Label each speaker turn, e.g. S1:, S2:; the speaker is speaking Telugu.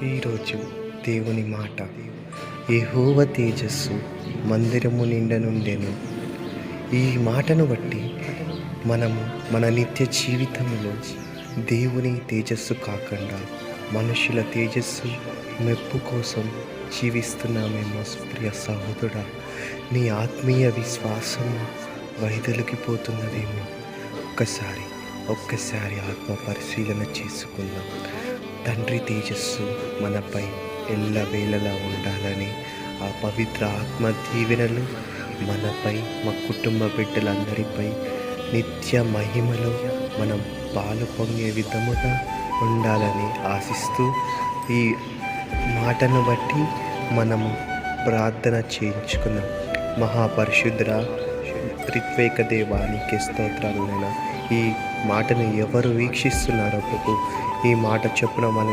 S1: ఈరోజు దేవుని మాట. యెహోవా తేజస్సు మందిరము నిండా నుండెను. ఈ మాటను బట్టి మనము మన నిత్య జీవితంలో దేవుని తేజస్సు కాకుండా మనుషుల తేజస్సు మెప్పు కోసం జీవిస్తున్నామేమో. ప్రియ సహోదరుడా, నీ ఆత్మీయ విశ్వాసం వైదొలిగిపోతున్నదేమో. ఒక్కసారి ఆత్మ పరిశీలన చేసుకుందాం. తండ్రి తేజస్సు మనపై ఎల్లవేళలా ఉండాలని, ఆ పవిత్ర ఆత్మ దీవెనలు మనపై, మా కుటుంబ బిడ్డలందరిపై నిత్య మహిమలో మనం పాలు పొంగే విధముగా ఉండాలని ఆశిస్తూ, ఈ మాటను బట్టి మనము ప్రార్థన చేయించుకున్నాం. మహాపరిశుద్ధ త్రిత్వేక దేవానికి స్తోత్రాలైనా. ఈ మాటను ఎవరు వీక్షిస్తున్నారో ప్రభు, ఈ మాట చొప్పున మన